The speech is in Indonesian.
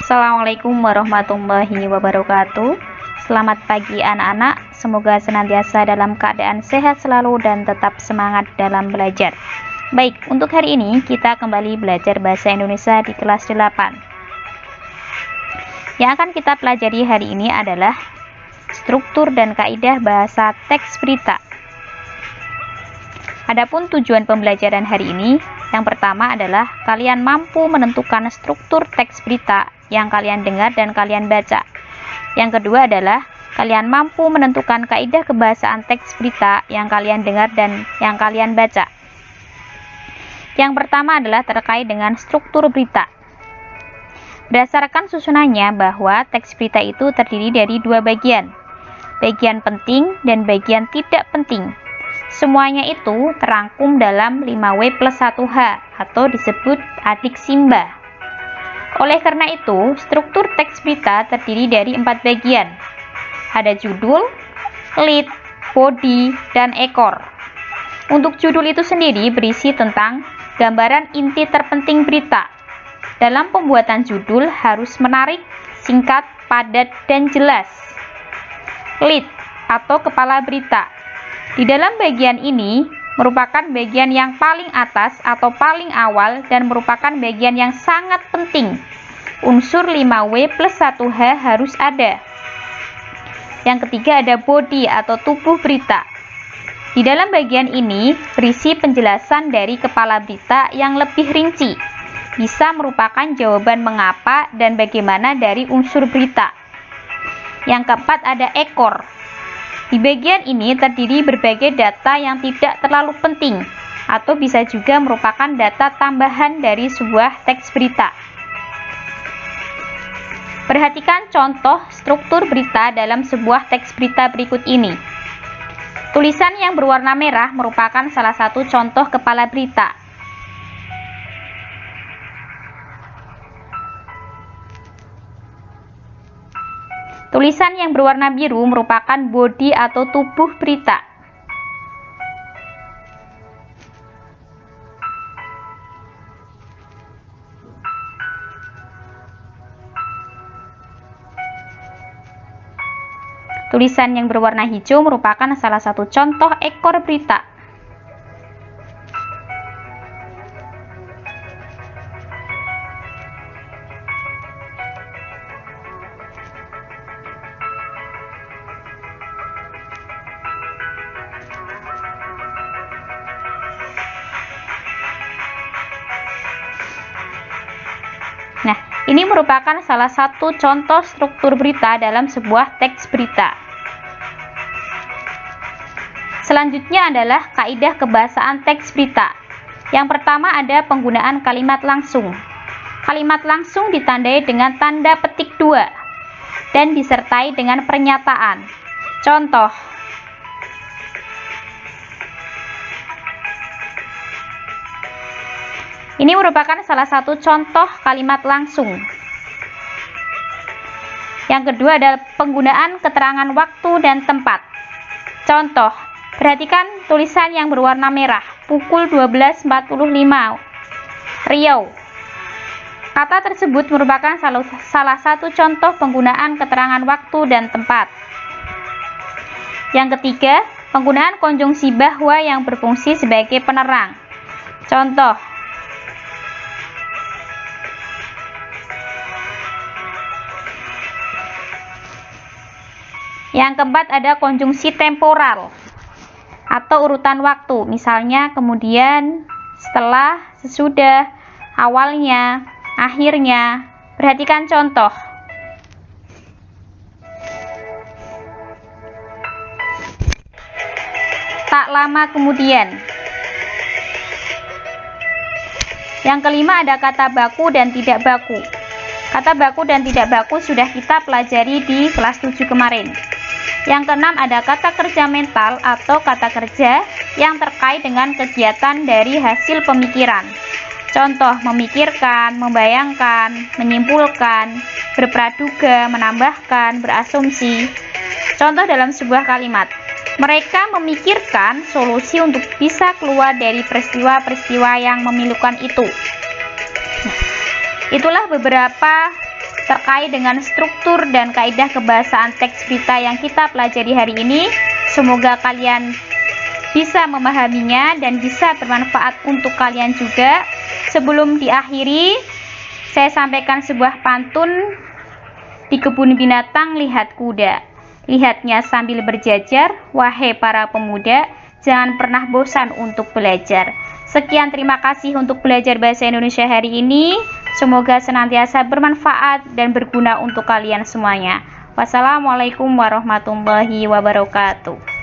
Assalamualaikum warahmatullahi wabarakatuh. Selamat pagi anak-anak, semoga senantiasa dalam keadaan sehat selalu dan tetap semangat dalam belajar. Baik, untuk hari ini kita kembali belajar bahasa Indonesia di kelas 8. Yang akan kita pelajari hari ini adalah struktur dan kaidah bahasa teks berita. Adapun tujuan pembelajaran hari ini, yang pertama adalah kalian mampu menentukan struktur teks berita yang kalian dengar dan kalian baca. Yang kedua adalah kalian mampu menentukan kaidah kebahasaan teks berita yang kalian dengar dan yang kalian baca. Yang pertama adalah terkait dengan struktur berita. Berdasarkan susunannya bahwa teks berita itu terdiri dari dua bagian penting dan bagian tidak penting. Semuanya itu terangkum dalam 5W+1H atau disebut adik Simba. Oleh karena itu, struktur teks berita terdiri dari 4 bagian. Ada judul, lead, body, dan ekor. Untuk judul itu sendiri berisi tentang gambaran inti terpenting berita. Dalam pembuatan judul harus menarik, singkat, padat, dan jelas. Lead atau kepala berita. Di dalam bagian ini merupakan bagian yang paling atas atau paling awal dan merupakan bagian yang sangat penting. Unsur 5W+1H harus ada. Yang ketiga ada body atau tubuh berita. Di dalam bagian ini berisi penjelasan dari kepala berita yang lebih rinci. Bisa merupakan jawaban mengapa dan bagaimana dari unsur berita. Yang keempat ada ekor. Di bagian ini terdiri berbagai data yang tidak terlalu penting atau bisa juga merupakan data tambahan dari sebuah teks berita. Perhatikan contoh struktur berita dalam sebuah teks berita berikut ini. Tulisan yang berwarna merah merupakan salah satu contoh kepala berita. Tulisan yang berwarna biru merupakan body atau tubuh berita. Tulisan yang berwarna hijau merupakan salah satu contoh ekor berita. Nah, ini merupakan salah satu contoh struktur berita dalam sebuah teks berita. Selanjutnya adalah kaidah kebahasaan teks berita. Yang pertama ada penggunaan kalimat langsung. Kalimat langsung ditandai dengan tanda petik 2 dan disertai dengan pernyataan. Contoh. Ini merupakan salah satu contoh kalimat langsung. Yang kedua adalah penggunaan keterangan waktu dan tempat. Contoh, perhatikan tulisan yang berwarna merah, pukul 12.45, Riau. Kata tersebut merupakan salah satu contoh penggunaan keterangan waktu dan tempat. Yang ketiga, penggunaan konjungsi bahwa yang berfungsi sebagai penerang. Contoh, yang keempat ada konjungsi temporal atau urutan waktu, misalnya kemudian, setelah, sesudah, awalnya, akhirnya. Perhatikan contoh. Tak lama kemudian. Yang kelima ada kata baku dan tidak baku. Kata baku dan tidak baku sudah kita pelajari di kelas 7 kemarin. Yang keenam ada kata kerja mental atau kata kerja yang terkait dengan kegiatan dari hasil pemikiran. Contoh, memikirkan, membayangkan, menyimpulkan, berpraduga, menambahkan, berasumsi. Contoh dalam sebuah kalimat, mereka memikirkan solusi untuk bisa keluar dari peristiwa-peristiwa yang memilukan itu. Itulah beberapa terkait dengan struktur dan kaidah kebahasaan teks berita yang kita pelajari hari ini. Semoga kalian bisa memahaminya dan bisa bermanfaat untuk kalian juga. Sebelum diakhiri, saya sampaikan sebuah pantun. Di kebun binatang lihat kuda, lihatnya sambil berjajar. Wahai para pemuda, jangan pernah bosan untuk belajar. Sekian, terima kasih untuk belajar bahasa Indonesia hari ini. Semoga senantiasa bermanfaat dan berguna untuk kalian semuanya. Wassalamualaikum warahmatullahi wabarakatuh.